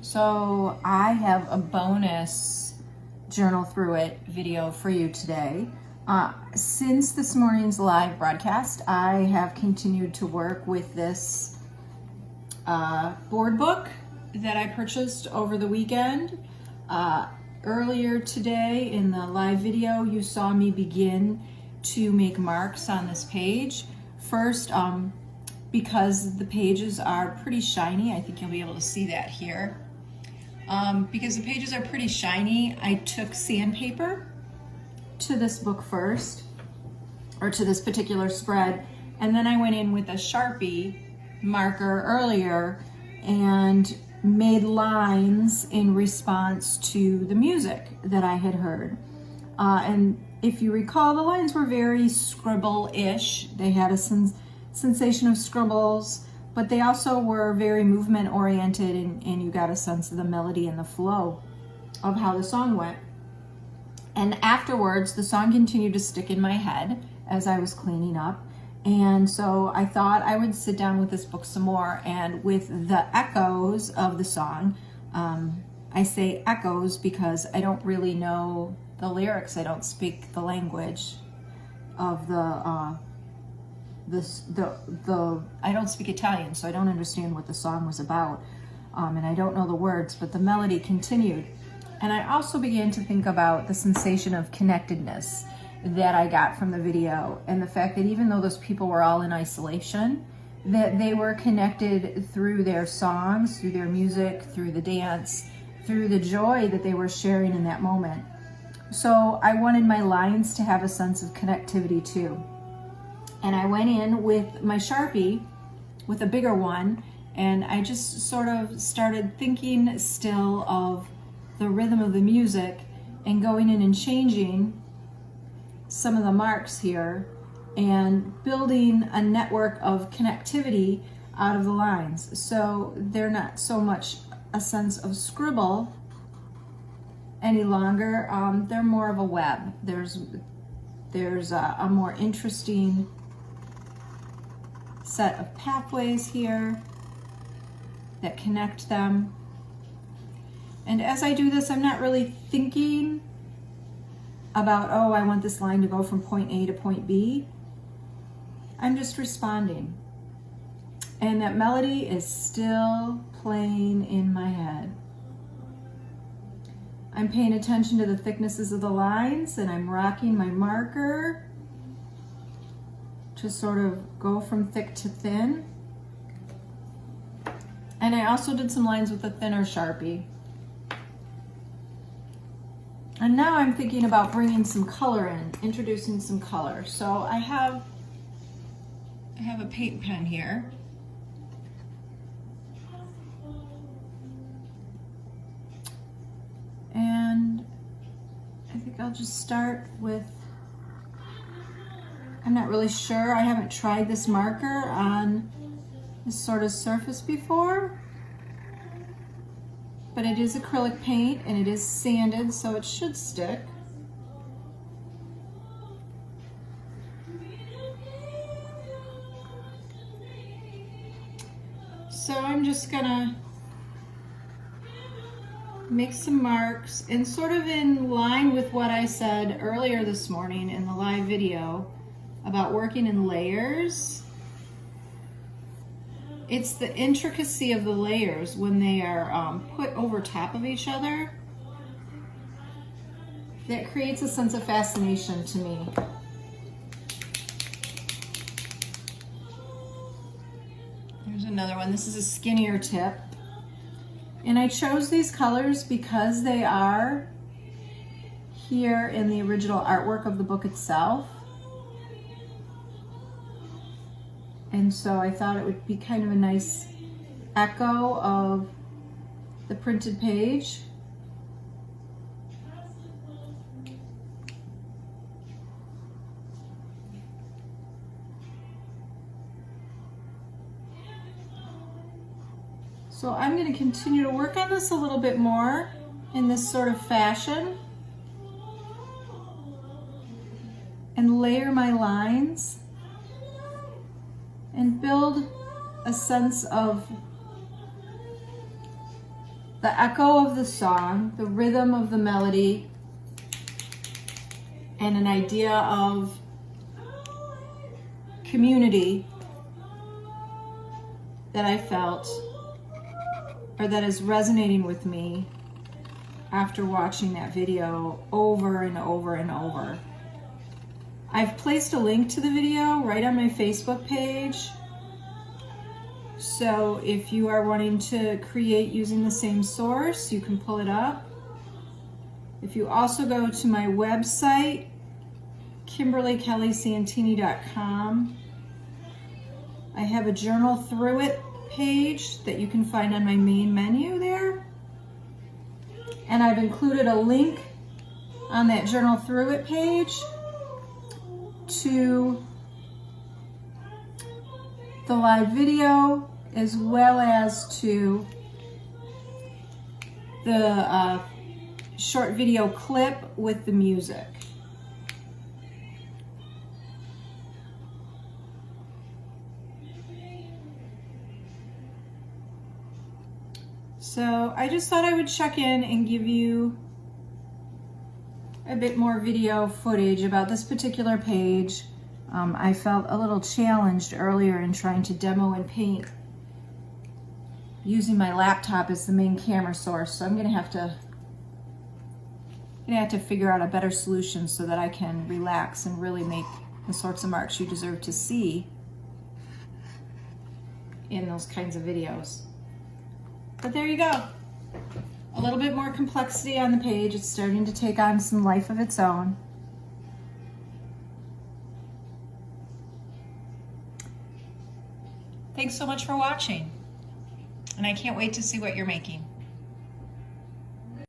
So I have a bonus journal through it video for you today. Since this morning's live broadcast, I have continued to work with this board book that I purchased over the weekend. Earlier today in the live video, you saw me begin to make marks on this page. First, because the pages are pretty shiny, I think you'll be able to see that here. Because the pages are pretty shiny, I took sandpaper to this book first, or to this particular spread, and then I went in with a Sharpie marker earlier and made lines in response to the music that I had heard. And if you recall, the lines were very scribble-ish. They had a sensation of scribbles, but they also were very movement-oriented, and you got a sense of the melody and the flow of how the song went. And afterwards, the song continued to stick in my head as I was cleaning up. And so I thought I would sit down with this book some more, and with the echoes of the song, I say echoes because I don't really know the lyrics. I don't speak the language of I don't speak Italian, so I don't understand what the song was about, and I don't know the words, but the melody continued. And I also began to think about the sensation of connectedness that I got from the video, and the fact that even though those people were all in isolation, that they were connected through their songs, through their music, through the dance, through the joy that they were sharing in that moment. So I wanted my lines to have a sense of connectivity too. And I went in with my Sharpie, with a bigger one, and I just sort of started thinking still of the rhythm of the music and going in and changing some of the marks here and building a network of connectivity out of the lines. So they're not so much a sense of scribble any longer. They're more of a web. There's a more interesting set of pathways here that connect them. And as I do this, I'm not really thinking about, oh, I want this line to go from point A to point B. I'm just responding. And that melody is still playing in my head. I'm paying attention to the thicknesses of the lines, and I'm rocking my marker to sort of go from thick to thin. And I also did some lines with a thinner Sharpie. And now I'm thinking about bringing some color in, introducing some color. So I have a paint pen here. And I think I'll just start with, I'm not really sure. I haven't tried this marker on this sort of surface before. But it is acrylic paint and it is sanded, so it should stick. So I'm just gonna make some marks, and sort of in line with what I said earlier this morning in the live video about working in layers. It's the intricacy of the layers when they are put over top of each other that creates a sense of fascination to me. Here's another one. This is a skinnier tip. And I chose these colors because they are here in the original artwork of the book itself. And so I thought it would be kind of a nice echo of the printed page. So I'm going to continue to work on this a little bit more in this sort of fashion and layer my lines and build a sense of the echo of the song, the rhythm of the melody, and an idea of community that I felt, or that is resonating with me after watching that video over and over and over. I've placed a link to the video right on my Facebook page. So if you are wanting to create using the same source, you can pull it up. If you also go to my website, KimberlyKellySantini.com, I have a journal through it page that you can find on my main menu there. And I've included a link on that journal through it page to the live video, as well as to the short video clip with the music. So I just thought I would check in and give you a bit more video footage about this particular page. I felt a little challenged earlier in trying to demo and paint using my laptop as the main camera source. So I'm gonna have to figure out a better solution so that I can relax and really make the sorts of marks you deserve to see in those kinds of videos. But there you go. A little bit more complexity on the page. It's starting to take on some life of its own. Thanks so much for watching, and I can't wait to see what you're making.